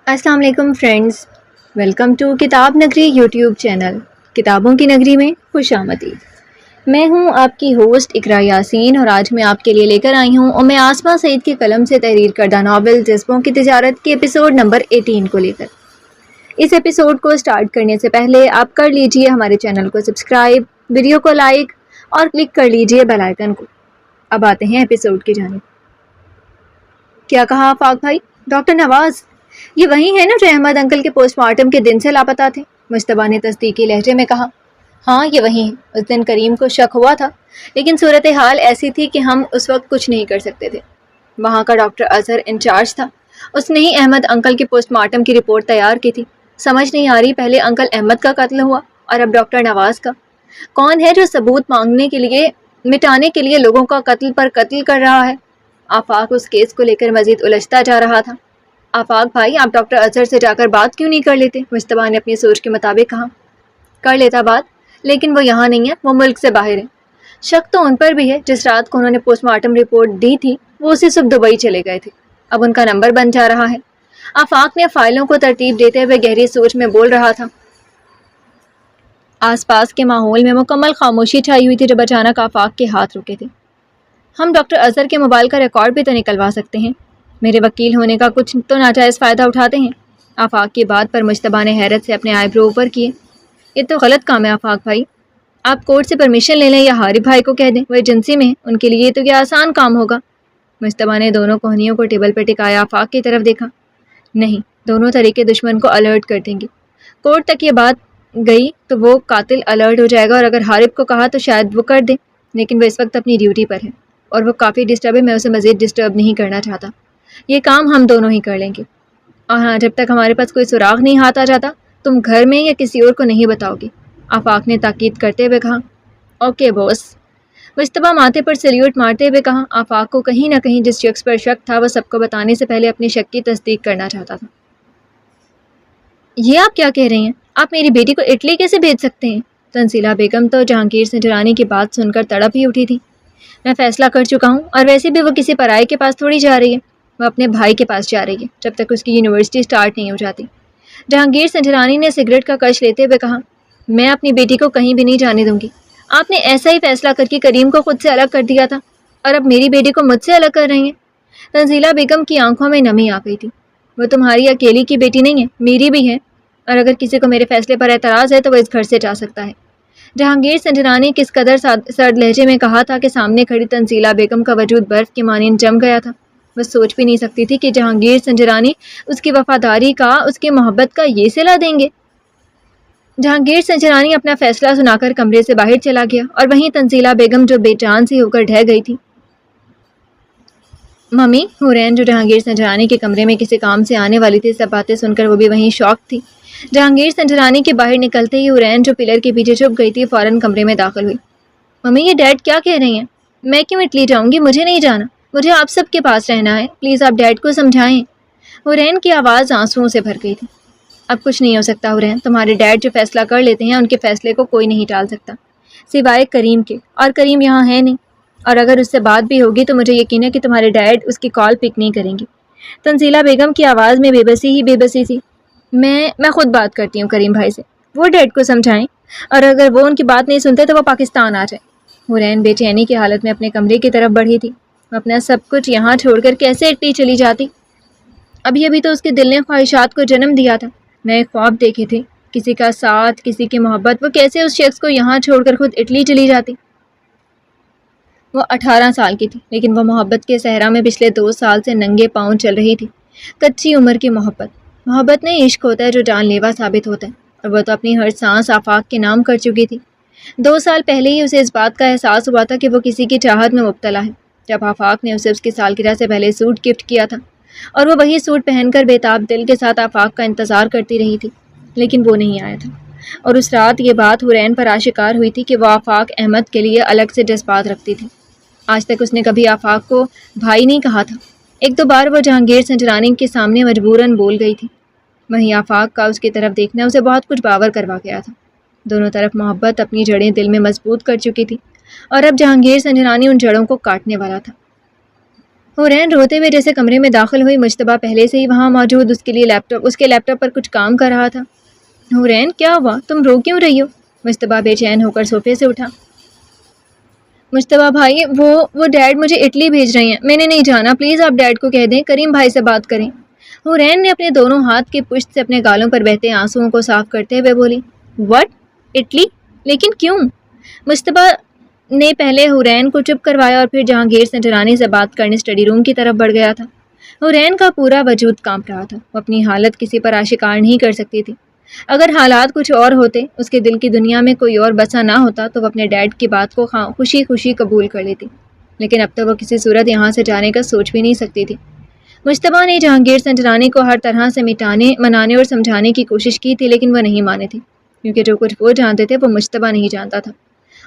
السلام علیکم friends, welcome to کتاب نگری یوٹیوب چینل۔ کتابوں کی نگری میں خوش آمدید۔ میں ہوں آپ کی ہوسٹ اقرا یاسین، اور آج میں آپ کے لیے لے کر آئی ہوں ام آسمہ سعید کے قلم سے تحریر کردہ ناول جذبوں کی تجارت کے ایپیسوڈ نمبر 18 کو لے کر۔ اس ایپیسوڈ کو سٹارٹ کرنے سے پہلے آپ کر لیجئے ہمارے چینل کو سبسکرائب، ویڈیو کو لائک اور کلک کر لیجئے بیل آئیکن کو۔ اب آتے ہیں ایپیسوڈ کی جانب۔ کیا کہا آفاق بھائی؟ ڈاکٹر نواز یہ وہی ہے نا جو احمد انکل کے پوسٹ مارٹم کے دن سے لاپتہ تھے؟ مجتبیٰ نے تصدیقی لہجے میں کہا۔ ہاں یہ وہی ہیں۔ اس دن کریم کو شک ہوا تھا، لیکن صورتحال ایسی تھی کہ ہم اس وقت کچھ نہیں کر سکتے تھے۔ وہاں کا ڈاکٹر اظہر انچارج تھا، اس نے ہی احمد انکل کے پوسٹ مارٹم کی رپورٹ تیار کی تھی۔ سمجھ نہیں آ رہی، پہلے انکل احمد کا قتل ہوا اور اب ڈاکٹر نواز کا۔ کون ہے جو ثبوت مانگنے کے لیے، مٹانے کے لیے لوگوں کا قتل پر قتل کر رہا ہے؟ آفاق اس کیس کو لے کر مزید الجھتا جا رہا تھا۔ آفاق بھائی آپ ڈاکٹر اظہر سے جا کر بات کیوں نہیں کر لیتے؟ مجتبیٰ نے اپنی سوچ کے مطابق کہا۔ کر لیتا بات، لیکن وہ یہاں نہیں ہے، وہ ملک سے باہر ہے۔ شک تو ان پر بھی ہے، جس رات کو انہوں نے پوسٹ مارٹم رپورٹ دی تھی وہ اسی صبح دبئی چلے گئے تھے۔ اب ان کا نمبر بن جا رہا ہے۔ آفاق نے فائلوں کو ترتیب دیتے ہوئے گہری سوچ میں بول رہا تھا۔ آس پاس کے ماحول میں مکمل خاموشی چھائی ہوئی تھی جب اچانک آفاق کے ہاتھ رکے تھے۔ ہم ڈاکٹر اظہر کے موبائل کا ریکارڈ بھی تو نکلوا سکتے ہیں، میرے وکیل ہونے کا کچھ تو ناجائز فائدہ اٹھاتے ہیں۔ آفاق کی بات پر مجتبیٰ نے حیرت سے اپنے آئی برو اوپر کیے۔ یہ تو غلط کام ہے آفاق بھائی، آپ کورٹ سے پرمیشن لے لیں یا حارب بھائی کو کہہ دیں، وہ ایجنسی میں ہیں، ان کے لیے تو یہ آسان کام ہوگا۔ مجتبیٰ نے دونوں کوہنیوں کو ٹیبل پر ٹکایا آفاق کی طرف دیکھا۔ نہیں، دونوں طریقے دشمن کو الرٹ کر دیں گے۔ کورٹ تک یہ بات گئی تو وہ قاتل الرٹ ہو جائے گا، اور اگر حارب کو کہا تو شاید وہ کر دے، لیکن وہ اس وقت اپنی ڈیوٹی پر ہے اور وہ کافی ڈسٹرب ہے، میں اسے مزید ڈسٹرب نہیں کرنا چاہتا۔ یہ کام ہم دونوں ہی کر لیں گے، اور ہاں جب تک ہمارے پاس کوئی سراغ نہیں ہاتھ آ جاتا تم گھر میں یا کسی اور کو نہیں بتاؤ گی، آفاق نے تاکید کرتے ہوئے کہا۔ اوکے بوس، مجتبیٰ ماتھے پر سلیوٹ مارتے ہوئے کہا۔ آفاق کو کہیں نہ کہیں جس شخص پر شک تھا وہ سب کو بتانے سے پہلے اپنی شک کی تصدیق کرنا چاہتا تھا۔ یہ آپ کیا کہہ رہی ہیں؟ آپ میری بیٹی کو اٹلی کیسے بھیج سکتے ہیں؟ تنزیلہ بیگم تو جہانگیر سنجرانی کی بات سن کر تڑپ ہی اٹھی تھی۔ میں فیصلہ کر چکا ہوں، اور ویسے بھی وہ کسی پرائے کے پاس تھوڑی جا رہی ہے، وہ اپنے بھائی کے پاس جا رہی ہے جب تک اس کی یونیورسٹی سٹارٹ نہیں ہو جاتی۔ جہانگیر سنجرانی نے سگریٹ کا کش لیتے ہوئے کہا۔ میں اپنی بیٹی کو کہیں بھی نہیں جانے دوں گی۔ آپ نے ایسا ہی فیصلہ کر کے کریم کو خود سے الگ کر دیا تھا، اور اب میری بیٹی کو مجھ سے الگ کر رہی ہیں۔ تنزیلہ بیگم کی آنکھوں میں نمی آ گئی تھی۔ وہ تمہاری اکیلی کی بیٹی نہیں ہے، میری بھی ہے، اور اگر کسی کو میرے فیصلے پر اعتراض ہے تو وہ اس گھر سے جا سکتا ہے۔ جہانگیر سنجرانی کس قدر سرد لہجے میں کہا تھا کہ سامنے کھڑی تنزیلہ بیگم کا وجود برف کے مانند جم گیا تھا۔ وہ سوچ بھی نہیں سکتی تھی کہ جہانگیر سنجرانی اس کی وفاداری کا، اس کی محبت کا یہ صلہ دیں گے۔ جہانگیر سنجرانی اپنا فیصلہ سنا کر کمرے سے باہر چلا گیا، اور وہیں تنزیلہ بیگم جو بے جان سی ہو کر ڈھہ گئی تھی۔ ممی، حورین جو جہانگیر سنجرانی کے کمرے میں کسی کام سے آنے والی تھی، سب باتیں سن کر وہ بھی وہیں شاک تھی۔ جہانگیر سنجرانی کے باہر نکلتے ہی حورین جو پلر کے پیچھے چھپ گئی تھی فوراً کمرے میں داخل ہوئی۔ ممی یہ ڈیڈ کیا کہہ رہی ہیں؟ میں کیوں اٹلی جاؤں گی؟ مجھے نہیں جانا، مجھے آپ سب کے پاس رہنا ہے، پلیز آپ ڈیڈ کو سمجھائیں۔ حورین کی آواز آنسوؤں سے بھر گئی تھی۔ اب کچھ نہیں ہو سکتا حورین، تمہارے ڈیڈ جو فیصلہ کر لیتے ہیں ان کے فیصلے کو کوئی نہیں ٹال سکتا سوائے کریم کے، اور کریم یہاں ہے نہیں، اور اگر اس سے بات بھی ہوگی تو مجھے یقین ہے کہ تمہارے ڈیڈ اس کی کال پک نہیں کریں گے۔ تنزیلہ بیگم کی آواز میں بے بسی ہی بے بسی تھی۔ میں خود بات کرتی ہوں کریم بھائی سے، وہ ڈیڈ کو سمجھائیں، اور اگر وہ ان کی بات نہیں سنتے تو وہ پاکستان آ جائیں۔ حورین بے چینی کی حالت میں اپنے کمرے کی طرف بڑھی تھی۔ وہ اپنا سب کچھ یہاں چھوڑ کر کیسے اٹلی چلی جاتی؟ ابھی ابھی تو اس کے دل نے خواہشات کو جنم دیا تھا، نئے خواب دیکھے تھے، کسی کا ساتھ، کسی کی محبت، وہ کیسے اس شخص کو یہاں چھوڑ کر خود اٹلی چلی جاتی؟ وہ 18 سال کی تھی، لیکن وہ محبت کے صحرا میں پچھلے 2 سال سے ننگے پاؤں چل رہی تھی۔ کچی عمر کی محبت نہیں، عشق ہوتا ہے جو جان لیوا ثابت ہوتا ہے، اور وہ تو اپنی ہر سانس آفاق کے نام کر چکی تھی۔ 2 سال پہلے ہی اسے اس بات کا احساس ہوا تھا کہ وہ کسی کی چاہت میں مبتلا ہے، جب آفاق نے اسے اس کی سالگرہ سے پہلے سوٹ گفٹ کیا تھا، اور وہ وہی سوٹ پہن کر بے تاب دل کے ساتھ آفاق کا انتظار کرتی رہی تھی، لیکن وہ نہیں آیا تھا۔ اور اس رات یہ بات حورین پر آشکار ہوئی تھی کہ وہ آفاق احمد کے لیے الگ سے جذبات رکھتی تھی۔ آج تک اس نے کبھی آفاق کو بھائی نہیں کہا تھا۔ 1-2 بار وہ جہانگیر سنجرانی کے سامنے مجبوراً بول گئی تھی۔ وہیں آفاق کا اس کی طرف دیکھنا اسے بہت کچھ باور کروا گیا تھا۔ دونوں طرف محبت اپنی جڑیں دل میں مضبوط کر چکی تھی، اور اب جہانگیر سنجرانی ان جڑوں کو کاٹنے والا تھا۔ حورین روتے ہوئے جیسے کمرے میں داخل ہوئی۔ مجتبیٰ پہلے سے ہی وہاں موجود اس کے لیپ ٹاپ پر کچھ کام کر رہا تھا۔ حورین کیا ہوا؟ تم رو کیوں رہی ہو؟ مجتبیٰ بے چین ہو کر صوفے سے اٹھا۔ مجتبیٰ بھائی وہ ڈیڈ مجھے اٹلی بھیج رہے ہیں، میں نے نہیں جانا، پلیز آپ ڈیڈ کو کہہ دیں کریم بھائی سے بات کریں۔ حورین نے اپنے دونوں ہاتھ کی پشت سے اپنے گالوں پر بہتے آنسوؤں کو صاف کرتے ہوئے بولی، وٹ؟ اٹلی؟ لیکن کیوں؟ مجتبیٰ نے پہلے حورین کو چپ کروایا اور پھر جہانگیر سنجرانی سے بات کرنے اسٹڈی روم کی طرف بڑھ گیا تھا۔ حورین کا پورا وجود کانپ رہا تھا، وہ اپنی حالت کسی پر آشکار نہیں کر سکتی تھی۔ اگر حالات کچھ اور ہوتے، اس کے دل کی دنیا میں کوئی اور بسا نہ ہوتا تو وہ اپنے ڈیڈ کی بات کو خوشی خوشی قبول کر لیتی، لیکن اب تو وہ کسی صورت یہاں سے جانے کا سوچ بھی نہیں سکتی تھی۔ مجتبیٰ نے جہانگیر سنجرانی کو ہر طرح سے منانے اور سمجھانے کی کوشش کی تھی، لیکن وہ نہیں مانے تھے، کیونکہ جو کچھ وہ جانتے تھے وہ مجتبیٰ نہیں جانتا تھا۔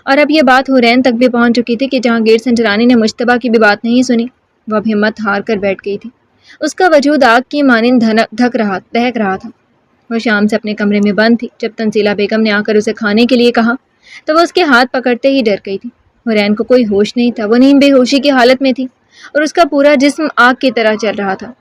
اور اب یہ بات حورین تک بھی پہنچ چکی تھی کہ جہانگیر سنجرانی نے مجتبیٰ کی بھی بات نہیں سنی۔ وہ اب ہمت ہار کر بیٹھ گئی تھی، اس کا وجود آگ کی مانند دہک رہا تھا۔ وہ شام سے اپنے کمرے میں بند تھی۔ جب تنزیلہ بیگم نے آ کر اسے کھانے کے لیے کہا تو وہ اس کے ہاتھ پکڑتے ہی ڈر گئی تھی۔ حورین کو کوئی ہوش نہیں تھا، وہ نیم بے ہوشی کی حالت میں تھی اور اس کا پورا جسم آگ کی طرح چل رہا تھا۔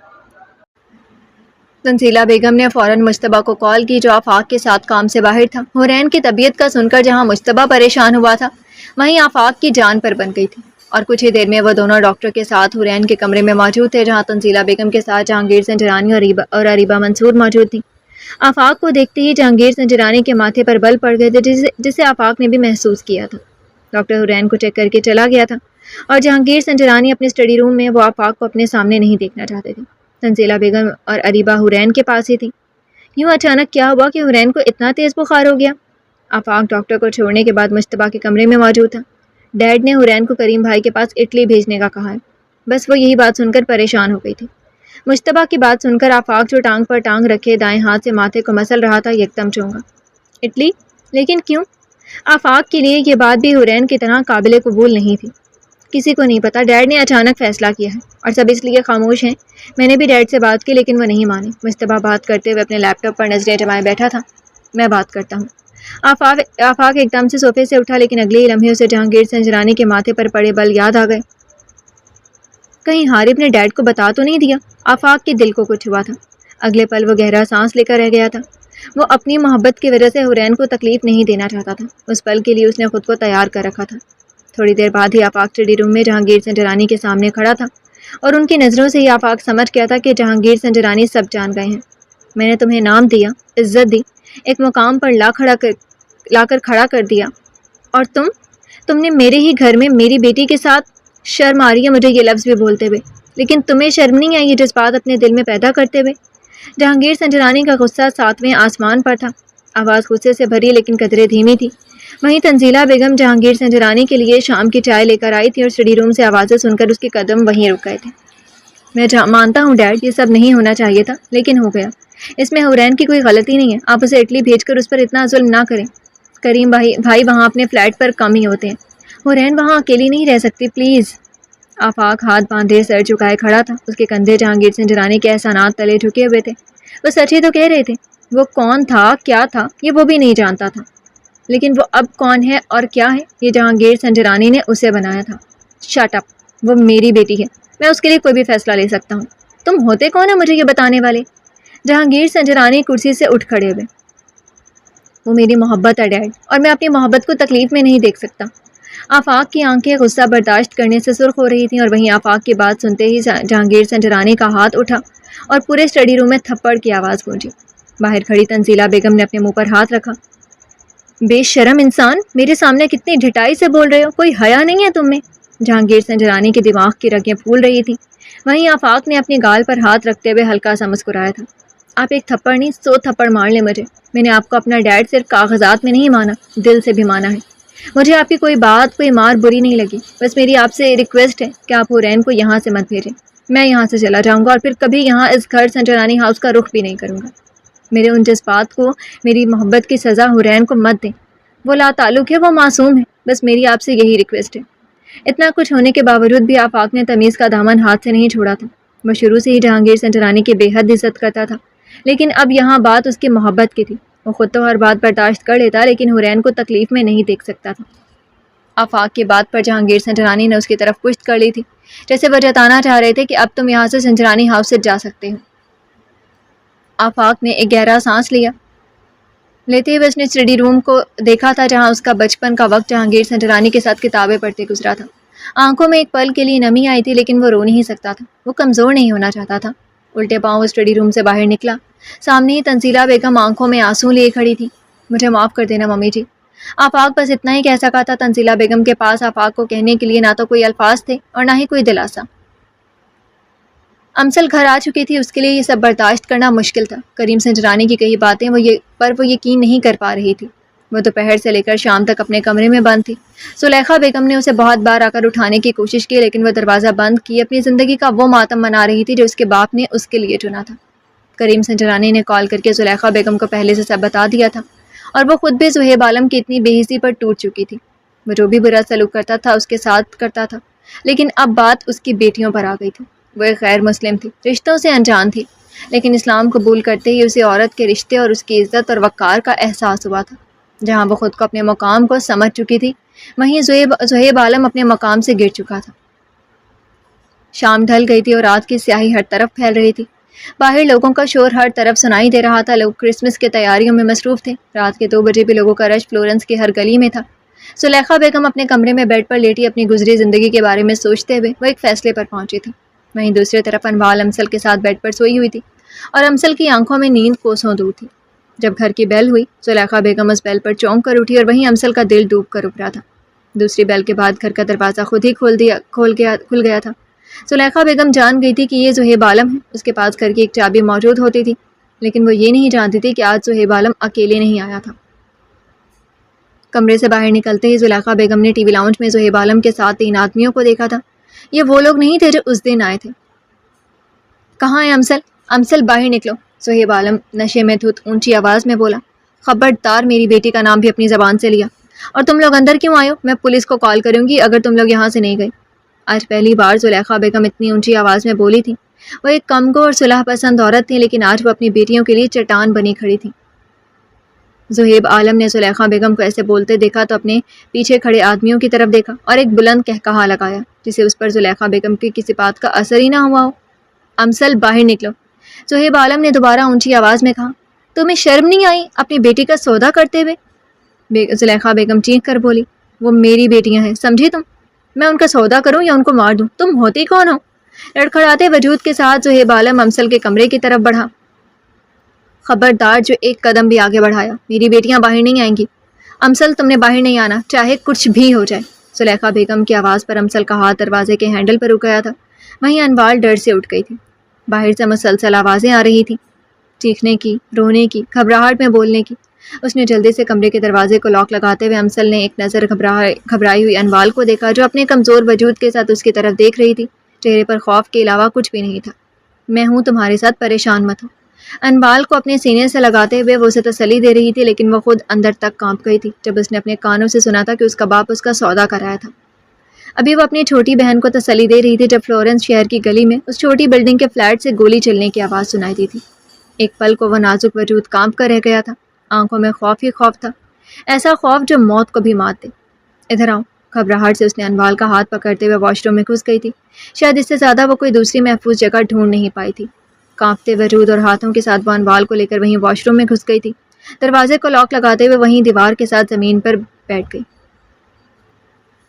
تنزیلہ بیگم نے فوراً مجتبیٰ کو کال کی جو آفاق کے ساتھ کام سے باہر تھا۔ حورین کی طبیعت کا سن کر جہاں مجتبیٰ پریشان ہوا تھا، وہیں آفاق کی جان پر بن گئی تھی، اور کچھ ہی دیر میں وہ دونوں ڈاکٹر کے ساتھ حورین کے کمرے میں موجود تھے، جہاں تنزیلہ بیگم کے ساتھ جہانگیر سنجرانی اور اریبہ منصور موجود تھیں۔ آفاق کو دیکھتے ہی جہانگیر سنجرانی کے ماتھے پر بل پڑ گئے تھے، جسے آفاق نے بھی محسوس کیا تھا۔ ڈاکٹر حورین کو چیک کر کے چلا گیا تھا، اور جہانگیر سنجرانی اپنے اسٹڈی روم میں وہ آفاق کو اپنے سامنے نہیں دیکھنا چاہتے تھے۔ تنزیلہ بیگم اور اریبہ حورین کے پاس ہی تھی۔ یوں اچانک کیا ہوا کہ حورین کو اتنا تیز بخار ہو گیا؟ آفاق ڈاکٹر کو چھوڑنے کے بعد مجتبیٰ کے کمرے میں موجود تھا۔ ڈیڈ نے حورین کو کریم بھائی کے پاس اٹلی بھیجنے کا کہا ہے۔ بس وہ یہی بات سن کر پریشان ہو گئی تھی۔ مجتبیٰ کی بات سن کر آفاق جو ٹانگ پر ٹانگ رکھے دائیں ہاتھ سے ماتھے کو مسل رہا تھا، یکدم چونکا۔ اٹلی؟ لیکن کیوں؟ آفاق کے لیے یہ بات بھی حورین کی طرح قابل قبول نہیں تھی۔ کسی کو نہیں پتا، ڈیڈ نے اچانک فیصلہ کیا ہے اور سب اس لیے خاموش ہیں۔ میں نے بھی ڈیڈ سے بات کی لیکن وہ نہیں مانے۔ مجتبیٰ بات کرتے ہوئے اپنے لیپ ٹاپ پر نظریں جمائے بیٹھا تھا۔ میں بات کرتا ہوں۔ آفاق ایک دم سے صوفے سے اٹھا، لیکن اگلے ہی لمحے اسے جہانگیر سنجرانی کے ماتھے پر پڑے بل یاد آ گئے۔ کہیں حارب نے ڈیڈ کو بتا تو نہیں دیا؟ آفاق کے دل کو کچھ ہوا تھا۔ اگلے پل وہ گہرا سانس لے کر رہ گیا تھا۔ وہ اپنی محبت کی وجہ سے حورین کو تکلیف نہیں دینا چاہتا تھا۔ اس پل کے لیے اس نے خود کو تیار کر رکھا تھا۔ تھوڑی دیر بعد ہی آفاق اسٹڈی روم میں جہانگیر سنجرانی کے سامنے کھڑا تھا، اور ان کی نظروں سے ہی آفاق سمجھ گیا تھا کہ جہانگیر سنجرانی سب جان گئے ہیں۔ میں نے تمہیں نام دیا، عزت دی، ایک مقام پر لا کر کھڑا کر دیا، اور تم نے میرے ہی گھر میں میری بیٹی کے ساتھ، شرم آ رہی ہے مجھے یہ لفظ بھی بولتے ہوئے، لیکن تمہیں شرم نہیں آئی یہ جذبات اپنے دل میں پیدا کرتے ہوئے؟ جہانگیر سنجرانی کا غصہ ساتویں آسمان پر تھا۔ آواز غصے سے بھری لیکن قدرے دھیمی تھی۔ وہیں تنزیلہ بیگم جہانگیر سنجرانی کے لیے شام کی چائے لے کر آئی تھی، اور اسٹڈی روم سے آوازیں سن کر اس کے قدم وہیں رک گئے تھے۔ میں مانتا ہوں ڈیڈ، یہ سب نہیں ہونا چاہیے تھا، لیکن ہو گیا۔ اس میں حورین کی کوئی غلطی نہیں ہے، آپ اسے اٹلی بھیج کر اس پر اتنا ظلم نہ کریں۔ کریم بھائی وہاں اپنے فلیٹ پر کم ہی ہوتے ہیں، حورین وہاں اکیلی نہیں رہ سکتی، پلیز۔ آفاق ہاتھ باندھے سر جھکائے کھڑا تھا، اس کے کندھے جہانگیر سنجرانی کے احسانات تلے جھکے ہوئے تھے۔ وہ سچ ہی تو کہہ رہے تھے، وہ کون تھا کیا تھا یہ وہ بھی نہیں جانتا تھا، لیکن وہ اب کون ہے اور کیا ہے یہ جہانگیر سنجرانی نے اسے بنایا تھا۔ شٹ اپ، وہ میری بیٹی ہے، میں اس کے لیے کوئی بھی فیصلہ لے سکتا ہوں۔ تم ہوتے کون ہو مجھے یہ بتانے والے؟ جہانگیر سنجرانی کرسی سے اٹھ کھڑے ہوئے۔ وہ میری محبت ہے ڈیڈ، اور میں اپنی محبت کو تکلیف میں نہیں دیکھ سکتا۔ آفاق کی آنکھیں غصہ برداشت کرنے سے سرخ ہو رہی تھیں، اور وہیں آفاق کی بات سنتے ہی جہانگیر سنجرانی کا ہاتھ اٹھا اور پورے اسٹڈی روم میں تھپڑ کی آواز گونجی۔ باہر کھڑی تنزیلہ بیگم نے اپنے منہ پر ہاتھ رکھا۔ بے شرم انسان، میرے سامنے کتنی ڈھٹائی سے بول رہے ہو، کوئی حیا نہیں ہے تم میں؟ جہانگیر سنجرانی کے دماغ کی رگیں پھول رہی تھیں۔ وہیں آفاق نے اپنے گال پر ہاتھ رکھتے ہوئے ہلکا سا مسکرایا تھا۔ آپ ایک تھپڑ نہیں 100 تھپڑ مار لیں مجھے، میں نے آپ کو اپنا ڈیڈ صرف کاغذات میں نہیں مانا، دل سے بھی مانا ہے۔ مجھے آپ کی کوئی بات کوئی مار بری نہیں لگی، بس میری آپ سے ریکویسٹ ہے کہ آپ حورین کو یہاں سے مت بھیجیں۔ میں یہاں سے چلا جاؤں گا اور پھر کبھی یہاں اس گھر سنجرانی ہاؤس کا رخ بھی نہیں کروں گا۔ میرے ان جذبات کو، میری محبت کی سزا حورین کو مت دیں، وہ لا تعلق ہے، وہ معصوم ہے، بس میری آپ سے یہی ریکویسٹ ہے۔ اتنا کچھ ہونے کے باوجود بھی آفاق نے تمیز کا دامن ہاتھ سے نہیں چھوڑا تھا۔ وہ شروع سے ہی جہانگیر سنجرانی کی بے حد عزت کرتا تھا، لیکن اب یہاں بات اس کی محبت کی تھی۔ وہ خود تو ہر بات برداشت کر لیتا، لیکن حورین کو تکلیف میں نہیں دیکھ سکتا تھا۔ آفاق کی بات پر جہانگیر سنجرانی نے اس کی طرف پشت کر لی تھی، جیسے وہ جتانا چاہ رہے تھے کہ اب تم یہاں سے سنجرانی ہاؤس سے جا سکتے ہو۔ آفاق نے ایک گہرا سانس لیا۔ لیتے ہوئے اس نے اسٹڈی روم کو دیکھا تھا جہاں اس کا بچپن کا وقت جہانگیر سنجرانی کے ساتھ کتابیں پڑھتے گزرا تھا۔ آنکھوں میں ایک پل کے لیے نمی آئی تھی، لیکن وہ رو نہیں سکتا تھا، وہ کمزور نہیں ہونا چاہتا تھا۔ الٹے پاؤں وہ اسٹڈی روم سے باہر نکلا۔ سامنے ہی تنزیلہ بیگم آنکھوں میں آنسو لیے کھڑی تھی۔ مجھے معاف کر دینا ممی جی۔ آفاق بس اتنا ہی کہہ سکا تھا۔ تنزیلہ بیگم کے پاس آفاق کو کہنے کے لیے نہ تو کوئی الفاظ تھے اور نہ ہی کوئی دلاسا۔ امسل گھر آ چکی تھی، اس کے لیے یہ سب برداشت کرنا مشکل تھا۔ کریم سنجرانی کی کئی باتیں پر وہ یقین نہیں کر پا رہی تھی۔ وہ دوپہر سے لے کر شام تک اپنے کمرے میں بند تھی۔ زلیخا بیگم نے اسے بہت بار آ کر اٹھانے کی کوشش کی، لیکن وہ دروازہ بند کی اپنی زندگی کا وہ ماتم منا رہی تھی جو اس کے باپ نے اس کے لیے چنا تھا۔ کریم سنجرانی نے کال کر کے زلیخا بیگم کو پہلے سے سب بتا دیا تھا، اور وہ خود بھی زہیب عالم کی اتنی بے حسی پر ٹوٹ چکی تھی۔ وہ جو بھی برا سلوک کرتا تھا اس کے ساتھ کرتا تھا، لیکن اب بات اس کی بیٹیوں پر آ گئی تھی۔ وہ ایک غیر مسلم تھی، رشتوں سے انجان تھی، لیکن اسلام قبول کرتے ہی اسے عورت کے رشتے اور اس کی عزت اور وقار کا احساس ہوا تھا۔ جہاں وہ خود کو اپنے مقام کو سمجھ چکی تھی، وہیں زہیب عالم اپنے مقام سے گر چکا تھا۔ شام ڈھل گئی تھی اور رات کی سیاہی ہر طرف پھیل رہی تھی۔ باہر لوگوں کا شور ہر طرف سنائی دے رہا تھا۔ لوگ کرسمس کے تیاریوں میں مصروف تھے۔ رات کے 2 بجے بھی لوگوں کا رش فلورنس کی ہر گلی میں تھا۔ زلیخا بیگم اپنے کمرے میں بیڈ پر لیٹی اپنی گزری زندگی کے بارے میں سوچتے ہوئے وہ ایک فیصلے پر پہنچی تھی۔ وہیں دوسری طرف انوال امسل کے ساتھ بیڈ پر سوئی ہوئی تھی، اور امسل کی آنکھوں میں نیند کوسوں دور تھی۔ جب گھر کی بیل ہوئی، زلیخا بیگم اس بیل پر چونک کر اٹھی، اور وہیں امسل کا دل ڈوب کر ابھرا تھا۔ دوسری بیل کے بعد گھر کا دروازہ خود ہی کھل گیا تھا۔ زلیخا بیگم جان گئی تھی کہ یہ زہیب عالم ہے۔ اس کے پاس گھر کی ایک چابی موجود ہوتی تھی، لیکن وہ یہ نہیں جانتی تھی کہ آج زہیب عالم اکیلے نہیں آیا تھا۔ کمرے سے باہر نکلتے ہی زلیخا بیگم نے ٹی وی لاؤنج میں زہیب عالم کے ساتھ 3 آدمیوں کو دیکھا تھا۔ یہ وہ لوگ نہیں تھے جو اس دن آئے تھے۔ کہاں ہے امسل؟ امسل باہر نکلو، زہیب عالم نشے میں دھت اونچی آواز میں بولا۔ خبردار، میری بیٹی کا نام بھی اپنی زبان سے لیا۔ اور تم لوگ اندر کیوں آئے ہو؟ میں پولیس کو کال کروں گی اگر تم لوگ یہاں سے نہیں گئے۔ آج پہلی بار زلیخا بیگم اتنی اونچی آواز میں بولی تھی۔ وہ ایک کمگو اور صلح پسند عورت تھی، لیکن آج وہ اپنی بیٹیوں کے لیے چٹان بنی کھڑی تھی۔ زہیب عالم نے زلیخا بیگم کو ایسے بولتے دیکھا تو اپنے پیچھے کھڑے آدمیوں کی طرف دیکھا اور ایک بلند قہقہا لگایا، جسے اس پر زلیخا بیگم کی کسی بات کا اثر ہی نہ ہوا ہو۔ امسل باہر نکلو، زہیب عالم نے دوبارہ اونچی آواز میں کہا۔ تمہیں شرم نہیں آئی اپنی بیٹی کا سودا کرتے ہوئے؟ زلیخا بیگم چینک کر بولی۔ وہ میری بیٹیاں ہیں، سمجھی تم؟ میں ان کا سودا کروں یا ان کو مار دوں؟ تم ہوتی کون ہو؟ لڑکھڑاتے وجود کے ساتھ زہیب عالم امسل کے کمرے کی طرف بڑھا۔ خبردار، جو ایک قدم بھی آگے بڑھایا، میری بیٹیاں باہر نہیں آئیں گی۔ امسل، تم نے باہر نہیں آنا، چاہے کچھ بھی ہو جائے۔ زلیخا بیگم کی آواز پر امسل کا ہاتھ دروازے کے ہینڈل پر رک گیا تھا۔ وہیں انوال ڈر سے اٹھ گئی تھی۔ باہر سے مسلسل آوازیں آ رہی تھیں، چیخنے کی، رونے کی، گھبراہٹ میں بولنے کی۔ اس نے جلدی سے کمرے کے دروازے کو لاک لگاتے ہوئے امسل نے ایک نظر گھبرائی ہوئی انوال کو دیکھا، جو اپنے کمزور وجود کے ساتھ اس کی طرف دیکھ رہی تھی۔ چہرے پر خوف کے علاوہ کچھ بھی نہیں تھا۔ میں ہوں تمہارے ساتھ، پریشان مت ہو۔ انوال کو اپنے سینے سے لگاتے ہوئے وہ اسے تسلی دے رہی تھی، لیکن وہ خود اندر تک کانپ گئی تھی جب اس نے اپنے کانوں سے سنا تھا کہ اس کا باپ اس کا سودا کرایا تھا۔ ابھی وہ اپنی چھوٹی بہن کو تسلی دے رہی تھی جب فلورنس شہر کی گلی میں اس چھوٹی بلڈنگ کے فلیٹ سے گولی چلنے کی آواز سنائی دی تھی۔ ایک پل کو وہ نازک وجود کانپ کر رہ گیا تھا۔ آنکھوں میں خوف ہی خوف تھا، ایسا خوف جو موت کو بھی مات دے۔ ادھر آؤ، گھبراہٹ سے اس نے انوال کا ہاتھ پکڑتے ہوئے واش روم میں گھس گئی تھی۔ شاید اس سے زیادہ وہ کوئی دوسری محفوظ جگہ ڈھونڈ نہیں پائی تھی۔ کانپتے وجود اور ہاتھوں کے ساتھ وہ انوال کو لے کر وہیں واش روم میں گھس گئی تھی۔ دروازے کو لاک لگاتے ہوئے وہیں دیوار کے ساتھ زمین پر بیٹھ گئی۔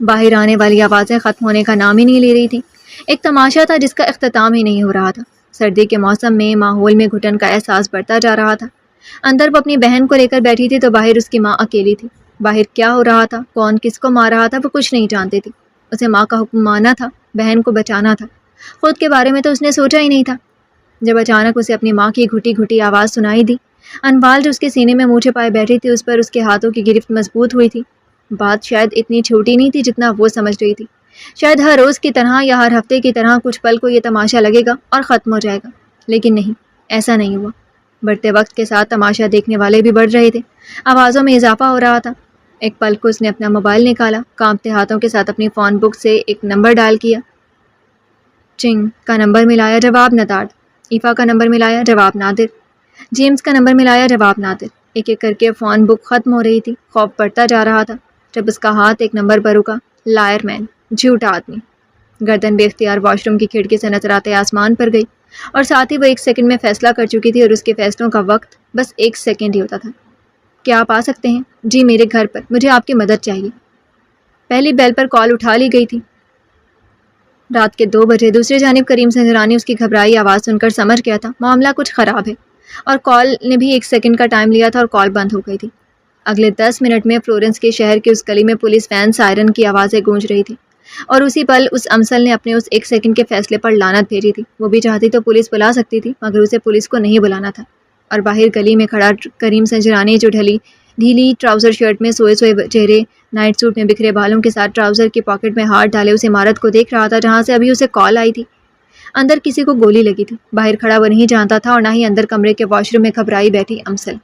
باہر آنے والی آوازیں ختم ہونے کا نام ہی نہیں لے رہی تھیں۔ ایک تماشا تھا جس کا اختتام ہی نہیں ہو رہا تھا۔ سردی کے موسم میں ماحول میں گھٹن کا احساس بڑھتا جا رہا تھا۔ اندر وہ اپنی بہن کو لے کر بیٹھی تھی تو باہر اس کی ماں اکیلی تھی۔ باہر کیا ہو رہا تھا، کون کس کو مار رہا تھا، وہ کچھ نہیں جانتی تھی۔ اسے ماں کا حکم ماننا تھا، بہن کو بچانا تھا۔ خود کے بارے میں تو اس نے سوچا ہی نہیں تھا۔ جب اچانک اسے اپنی ماں کی گھٹی گھٹی آواز سنائی دی، انوال جو اس کے سینے میں منہ چھپائے بیٹھی تھی، اس پر اس کے ہاتھوں کی گرفت مضبوط ہوئی تھی۔ بات شاید اتنی چھوٹی نہیں تھی جتنا وہ سمجھ رہی تھی۔ شاید ہر روز کی طرح یا ہر ہفتے کی طرح کچھ پل کو یہ تماشا لگے گا اور ختم ہو جائے گا، لیکن نہیں، ایسا نہیں ہوا۔ بڑھتے وقت کے ساتھ تماشا دیکھنے والے بھی بڑھ رہے تھے، آوازوں میں اضافہ ہو رہا تھا۔ ایک پل کو اس نے اپنا موبائل نکالا، کانپتے ہاتھوں کے ساتھ اپنی فون بک سے ایک نمبر ڈائل کیا۔ چنگ کا نمبر ملایا، جواب نادر۔ ایفا کا نمبر ملایا، جواب نادر۔ جیمز کا نمبر ملایا، جواب نادر۔ ایک ایک کر کے فون بک ختم ہو رہی تھی۔ خوف بڑھتا جا رہا تھا۔ جب اس کا ہاتھ ایک نمبر پر رکا، لائر مین، جھوٹا آدمی۔ گردن بے اختیار واش روم کی کھڑکی سے نظر آتے آسمان پر گئی، اور ساتھ ہی وہ 1 سیکنڈ میں فیصلہ کر چکی تھی، اور اس کے فیصلوں کا وقت بس 1 سیکنڈ ہی ہوتا تھا۔ کیا آپ آ سکتے ہیں؟ جی، میرے گھر پر، مجھے آپ کی مدد چاہیے۔ پہلی بیل پر کال اٹھا لی گئی تھی۔ رات کے 2 بجے دوسری جانب کریم سنجرانی اس کی گھبرائی آواز سن کر سمجھ گیا تھا معاملہ کچھ خراب ہے، اور کال نے بھی 1 سیکنڈ کا ٹائم لیا تھا اور کال بند ہو گئی تھی۔ اگلے 10 منٹ میں فلورنس کے شہر کی اس گلی میں پولیس وین سائرن کی آوازیں گونج رہی تھی، اور اسی پل اس امسل نے اپنے اس 1 سیکنڈ کے فیصلے پر لعنت بھیجی تھی۔ وہ بھی چاہتی تو پولیس بلا سکتی تھی، مگر اسے پولیس کو نہیں بلانا تھا۔ اور باہر گلی میں کھڑا کریم سنجرانی جو ڈھیلی ٹراؤزر شرٹ میں سوئے چہرے، نائٹ سوٹ میں بکھرے بالوں کے ساتھ ٹراؤزر کی پاکٹ میں ہاتھ ڈالے اس عمارت کو دیکھ رہا تھا جہاں سے ابھی اسے کال آئی تھی۔ اندر کسی کو گولی لگی تھی، باہر کھڑا وہ نہیں جانتا تھا، اور نہ ہی اندر کمرے کے واش روم میں گھبرائی بیٹھی امسل۔